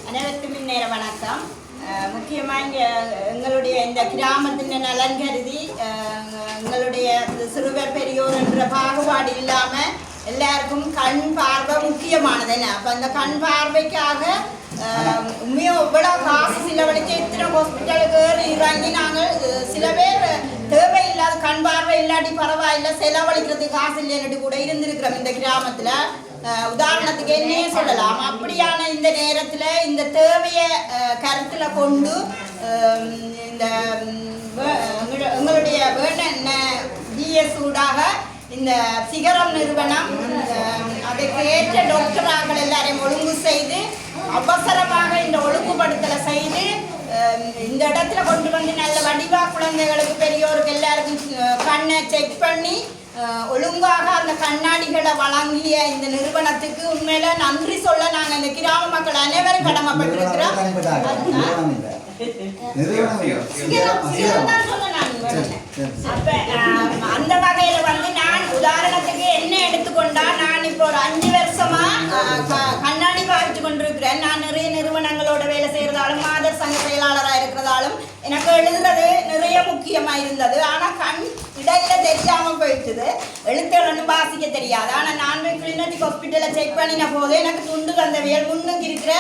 அனைவருக்கும் இந்நேர வணக்கம். முக்கியமாக எங்களுடைய இந்த கிராமத்தின் நலன் கருதி எங்களுடைய சிறுவர் பெரியோர் என்ற பாகுபாடு இல்லாமல் எல்லாருக்கும் கண் பார்வை முக்கியமானது. என்ன அப்போ அந்த கண் பார்வைக்காக உண்மையாக எவ்வளோ காசு செலவழித்து எத்தனை ஹாஸ்பிட்டலுக்கு இறங்கி நாங்கள் சில பேர் தேவையில்லாத கண் பார்வை இல்லாட்டி பரவாயில்லை செலவழிக்கிறதுக்கு காசு இல்லைன்னு கூட இருந்திருக்கிறோம் இந்த கிராமத்தில். உதாரணத்துக்கு என்னையே சொல்லலாம். அப்படியான இந்த நேரத்தில் இந்த தேவையை கருத்தில் கொண்டு இந்த எங்களுடைய டிஎஸ் ஊடாக இந்த சிகரம் நிறுவனம் அதுக்கு ஏற்ற டாக்டர்கள் எல்லாரையும் ஒழுங்கு செய்து அவசரமாக இந்த ஒழுங்குபடுத்தலை செய்து இந்த இடத்துல கொண்டு வந்து நல்ல வடிவா குழந்தைகளுக்கு பெரியோருக்கு எல்லாருக்கும் கண்ணை செக் பண்ணி ஒழுங்காக அந்த கண்ணாடிகளை வழங்கிய இந்த நிறுவனத்துக்கு உண்மையில நன்றி சொல்ல நாங்கள் இந்த கிராம மக்கள் அனைவரும் கடமைப்பட்டிருக்கிறோம். அந்த வகையில வந்து நான் உதாரணத்துக்கு என்ன எடுத்துக்கொண்டா, நான் இப்போ ஒரு 5 வருஷமா கண்ணாடி பாவிச்சு கொண்டிருக்கிறேன். நான் நிறைய நிறுவனங்களோட வேலை செய்யறதாலும் மாதர் சங்க செயலாளராக இருக்கிறதாலும் எனக்கு எழுதுறது நிறைய முக்கியமா இருந்தது. ஆனா கண் இடையில தெரியாம போயிடுச்சு. எழுத்துಗಳನ್ನು வாசிக்க தெரியாது. ஆனா நான் போய் கிளினிக் ஹாஸ்பிட்டலை செக் பண்ணின போது எனக்கு துண்டு தந்தவியல் முன்னுக்கு இருக்கிற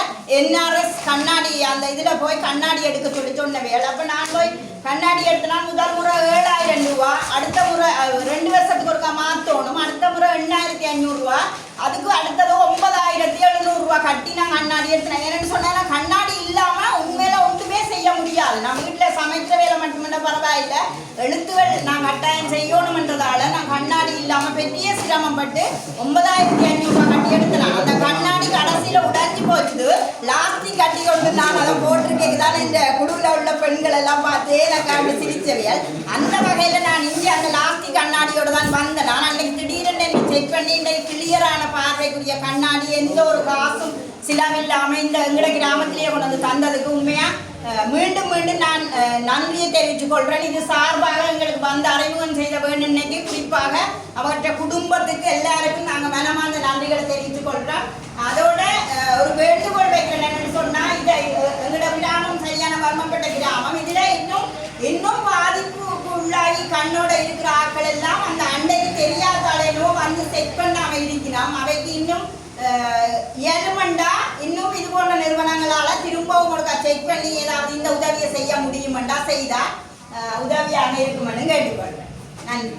NRS கண்ணாடி அந்த இதுல போய் கண்ணாடி எடுக்க சொல்லி சொன்னவியல். அப்ப நான் போய் கண்ணாடி எடுத்தனா முதல் முறை 7000 ரூபா, அடுத்த முறை 2 வருஷத்துக்கு ஒருக்கா மாற்றணும், அடுத்த முறை 8500 ரூபா, அதுக்கு அடுத்தது 9700 ரூபா கட்டி நான் கண்ணாடி எடுத்தேன். என்னன்னு சொன்னா கண்ணாடி இல்லாம உண்மையில ஒன்றுமே செய்ய முடியாது. நம்ம வீட்டில் சமைக்கிற வேலை மட்டுமே பரவாயில்லை, எழுத்துகள் நான் கட்டாயம் செய்யணும்ன்றதால நான் கண்ணாடி இல்லாம பெரிய சிரமப்பட்டு 9500 ரூபா கட்டி எடுத்தலாம். அந்த கண்ணாடி கடைசியில உடைஞ்சு போச்சுது. லாஸ்டிக் கட்டி கொண்டு நான் அதை போட்டிருக்கேன். இந்த குழுவில் உள்ள பெண்கள் எல்லாம் பார்த்து எனக்கு சிரிச்சவியல். அந்த வகையில நான் இங்கே அந்த லாஸ்டிக் கண்ணாடியோட தான் வந்தேன். நான் அன்னைக்கு திடீரென்று செக் பண்ணி இந்த கிளியரான பார்வைக்குரிய கண்ணாடி எந்த ஒரு காசும் சிலவில்லாம இந்த எங்கட கிராமத்திலேயே கொண்டு வந்து தந்ததுக்கு உண்மையா மீண்டும் மீண்டும் நான் நன்றியை தெரிவித்துக் கொள்றேன். இது சார்பாக எங்களுக்கு வந்து அறிமுகம் செய்த வேண்டும். இன்னைக்கு குறிப்பாக அவற்றை குடும்பத்துக்கு எல்லாருக்கும் நாங்கள் மனமார்ந்த நன்றிகளை தெரிவித்துக் கொள்றோம். அதோட ஒரு வேண்டுகோள் வைக்கிறேன். என்னன்னு சொன்னா இதை எங்களோட கிராமம் சரியான வர்மப்பட்ட கிராமம். இதுல இன்னும் பாதிப்புக்கு உள்ளாகி கண்ணோட இருக்கிற ஆட்கள் எல்லாம் அந்த அண்டைக்கு தெரியாதாலேனோ வந்து செக் பண்ணாம இருக்கிறோம். அவைக்கு இன்னும் ஏழுமண்டா இன்னும் இது போன்ற நிறுவனங்களால திரும்பவும் ஒரு செக் பண்ணி ஏதாவது இந்த உதவியை செய்ய முடியுமெண்டா செய்தா உதவியாக இருக்குமென்னு கேட்டுக்கொள்றேன். நன்றி.